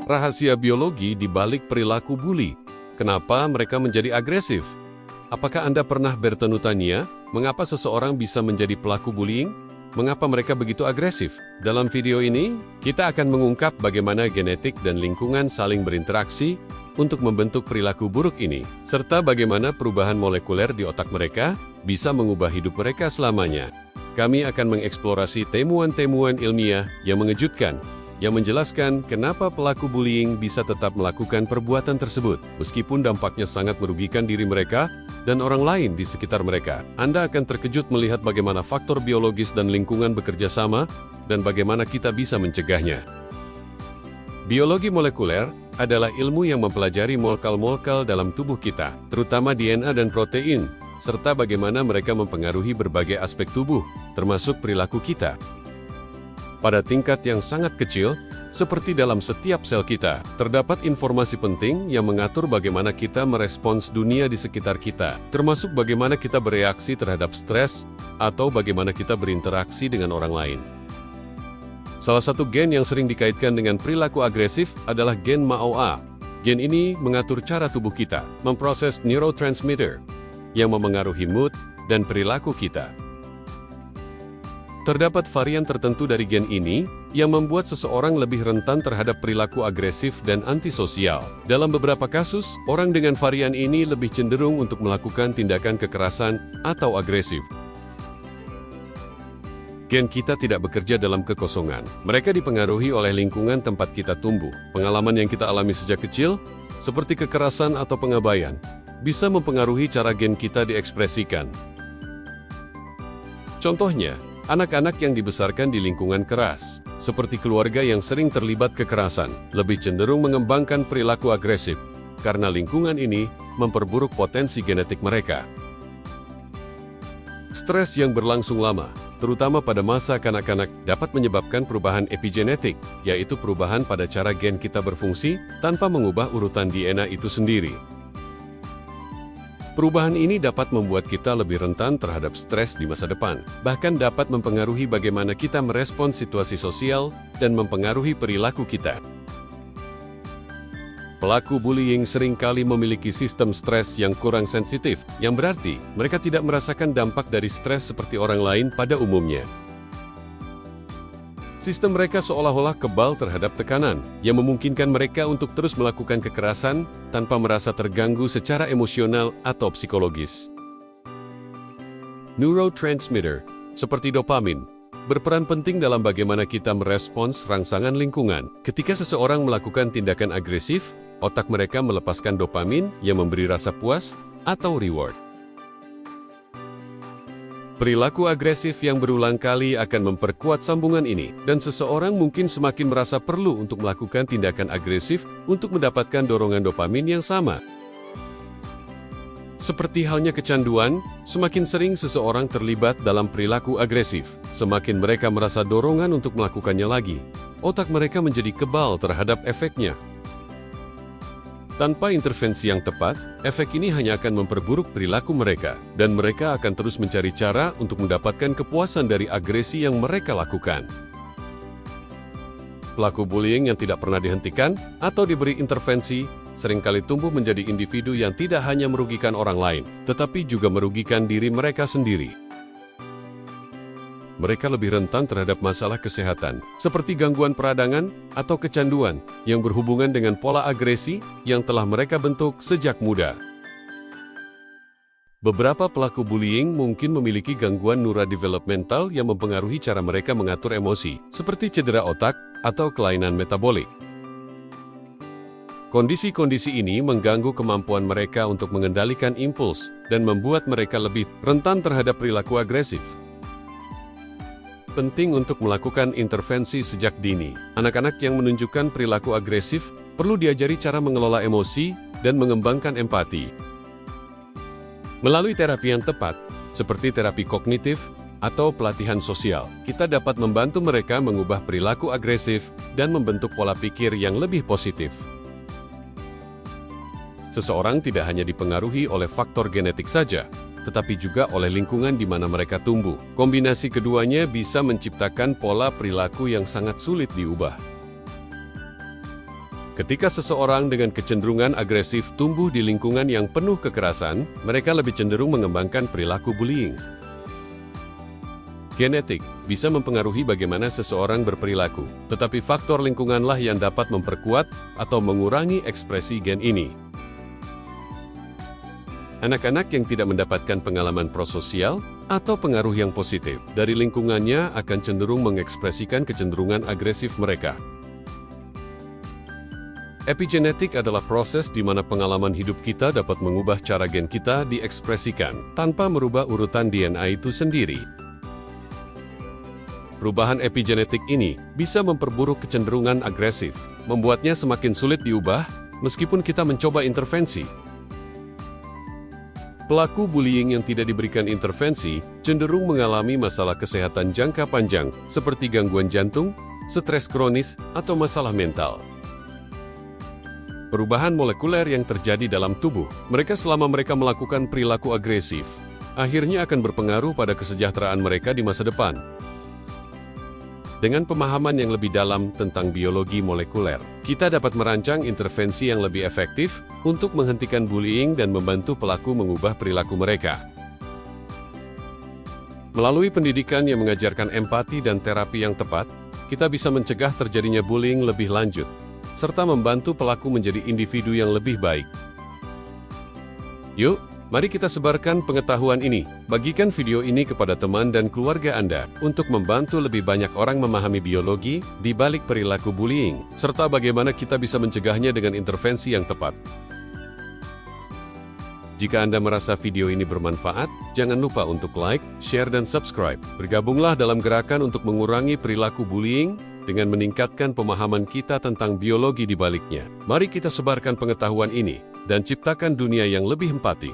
Rahasia biologi di balik perilaku bully. Kenapa mereka menjadi agresif? Apakah Anda pernah bertanya tanya, mengapa seseorang bisa menjadi pelaku bullying? Mengapa mereka begitu agresif? Dalam video ini, kita akan mengungkap bagaimana genetik dan lingkungan saling berinteraksi untuk membentuk perilaku buruk ini, serta bagaimana perubahan molekuler di otak mereka bisa mengubah hidup mereka selamanya. Kami akan mengeksplorasi temuan-temuan ilmiah yang mengejutkan, yang menjelaskan kenapa pelaku bullying bisa tetap melakukan perbuatan tersebut, meskipun dampaknya sangat merugikan diri mereka dan orang lain di sekitar mereka. Anda akan terkejut melihat bagaimana faktor biologis dan lingkungan bekerja sama, dan bagaimana kita bisa mencegahnya. Biologi molekuler adalah ilmu yang mempelajari molekul-molekul dalam tubuh kita, terutama DNA dan protein, serta bagaimana mereka mempengaruhi berbagai aspek tubuh, termasuk perilaku kita. Pada tingkat yang sangat kecil, seperti dalam setiap sel kita, terdapat informasi penting yang mengatur bagaimana kita merespons dunia di sekitar kita, termasuk bagaimana kita bereaksi terhadap stres, atau bagaimana kita berinteraksi dengan orang lain. Salah satu gen yang sering dikaitkan dengan perilaku agresif adalah gen MAOA. Gen ini mengatur cara tubuh kita memproses neurotransmitter yang memengaruhi mood dan perilaku kita. Terdapat varian tertentu dari gen ini yang membuat seseorang lebih rentan terhadap perilaku agresif dan antisosial. Dalam beberapa kasus, orang dengan varian ini lebih cenderung untuk melakukan tindakan kekerasan atau agresif. Gen kita tidak bekerja dalam kekosongan. Mereka dipengaruhi oleh lingkungan tempat kita tumbuh. Pengalaman yang kita alami sejak kecil, seperti kekerasan atau pengabaian, bisa mempengaruhi cara gen kita diekspresikan. Contohnya, anak-anak yang dibesarkan di lingkungan keras, seperti keluarga yang sering terlibat kekerasan, lebih cenderung mengembangkan perilaku agresif, karena lingkungan ini memperburuk potensi genetik mereka. Stres yang berlangsung lama, terutama pada masa kanak-kanak, dapat menyebabkan perubahan epigenetik, yaitu perubahan pada cara gen kita berfungsi, tanpa mengubah urutan DNA itu sendiri. Perubahan ini dapat membuat kita lebih rentan terhadap stres di masa depan, bahkan dapat mempengaruhi bagaimana kita merespons situasi sosial dan mempengaruhi perilaku kita. Pelaku bullying seringkali memiliki sistem stres yang kurang sensitif, yang berarti mereka tidak merasakan dampak dari stres seperti orang lain pada umumnya. Sistem mereka seolah-olah kebal terhadap tekanan, yang memungkinkan mereka untuk terus melakukan kekerasan tanpa merasa terganggu secara emosional atau psikologis. Neurotransmitter, seperti dopamin, berperan penting dalam bagaimana kita merespons rangsangan lingkungan. Ketika seseorang melakukan tindakan agresif, otak mereka melepaskan dopamin yang memberi rasa puas atau reward. Perilaku agresif yang berulang kali akan memperkuat sambungan ini, dan seseorang mungkin semakin merasa perlu untuk melakukan tindakan agresif untuk mendapatkan dorongan dopamin yang sama. Seperti halnya kecanduan, semakin sering seseorang terlibat dalam perilaku agresif, semakin mereka merasa dorongan untuk melakukannya lagi. Otak mereka menjadi kebal terhadap efeknya. Tanpa intervensi yang tepat, efek ini hanya akan memperburuk perilaku mereka, dan mereka akan terus mencari cara untuk mendapatkan kepuasan dari agresi yang mereka lakukan. Pelaku bullying yang tidak pernah dihentikan atau diberi intervensi seringkali tumbuh menjadi individu yang tidak hanya merugikan orang lain, tetapi juga merugikan diri mereka sendiri. Mereka lebih rentan terhadap masalah kesehatan, seperti gangguan peradangan atau kecanduan yang berhubungan dengan pola agresi yang telah mereka bentuk sejak muda. Beberapa pelaku bullying mungkin memiliki gangguan neurodevelopmental yang mempengaruhi cara mereka mengatur emosi, seperti cedera otak atau kelainan metabolik. Kondisi-kondisi ini mengganggu kemampuan mereka untuk mengendalikan impuls dan membuat mereka lebih rentan terhadap perilaku agresif. Penting untuk melakukan intervensi sejak dini. Anak-anak yang menunjukkan perilaku agresif perlu diajari cara mengelola emosi dan mengembangkan empati. Melalui terapi yang tepat, seperti terapi kognitif atau pelatihan sosial, kita dapat membantu mereka mengubah perilaku agresif dan membentuk pola pikir yang lebih positif. Seseorang tidak hanya dipengaruhi oleh faktor genetik saja, tetapi juga oleh lingkungan di mana mereka tumbuh. Kombinasi keduanya bisa menciptakan pola perilaku yang sangat sulit diubah. Ketika seseorang dengan kecenderungan agresif tumbuh di lingkungan yang penuh kekerasan, mereka lebih cenderung mengembangkan perilaku bullying. Genetik bisa mempengaruhi bagaimana seseorang berperilaku, tetapi faktor lingkunganlah yang dapat memperkuat atau mengurangi ekspresi gen ini. Anak-anak yang tidak mendapatkan pengalaman prososial atau pengaruh yang positif dari lingkungannya akan cenderung mengekspresikan kecenderungan agresif mereka. Epigenetik adalah proses di mana pengalaman hidup kita dapat mengubah cara gen kita diekspresikan tanpa merubah urutan DNA itu sendiri. Perubahan epigenetik ini bisa memperburuk kecenderungan agresif, membuatnya semakin sulit diubah meskipun kita mencoba intervensi. Pelaku bullying yang tidak diberikan intervensi cenderung mengalami masalah kesehatan jangka panjang seperti gangguan jantung, stres kronis, atau masalah mental. Perubahan molekuler yang terjadi dalam tubuh mereka selama mereka melakukan perilaku agresif akhirnya akan berpengaruh pada kesejahteraan mereka di masa depan. Dengan pemahaman yang lebih dalam tentang biologi molekuler, kita dapat merancang intervensi yang lebih efektif untuk menghentikan bullying dan membantu pelaku mengubah perilaku mereka. Melalui pendidikan yang mengajarkan empati dan terapi yang tepat, kita bisa mencegah terjadinya bullying lebih lanjut, serta membantu pelaku menjadi individu yang lebih baik. Yuk, mari kita sebarkan pengetahuan ini. Bagikan video ini kepada teman dan keluarga Anda untuk membantu lebih banyak orang memahami biologi di balik perilaku bullying, serta bagaimana kita bisa mencegahnya dengan intervensi yang tepat. Jika Anda merasa video ini bermanfaat, jangan lupa untuk like, share, dan subscribe. Bergabunglah dalam gerakan untuk mengurangi perilaku bullying dengan meningkatkan pemahaman kita tentang biologi di baliknya. Mari kita sebarkan pengetahuan ini dan ciptakan dunia yang lebih empati.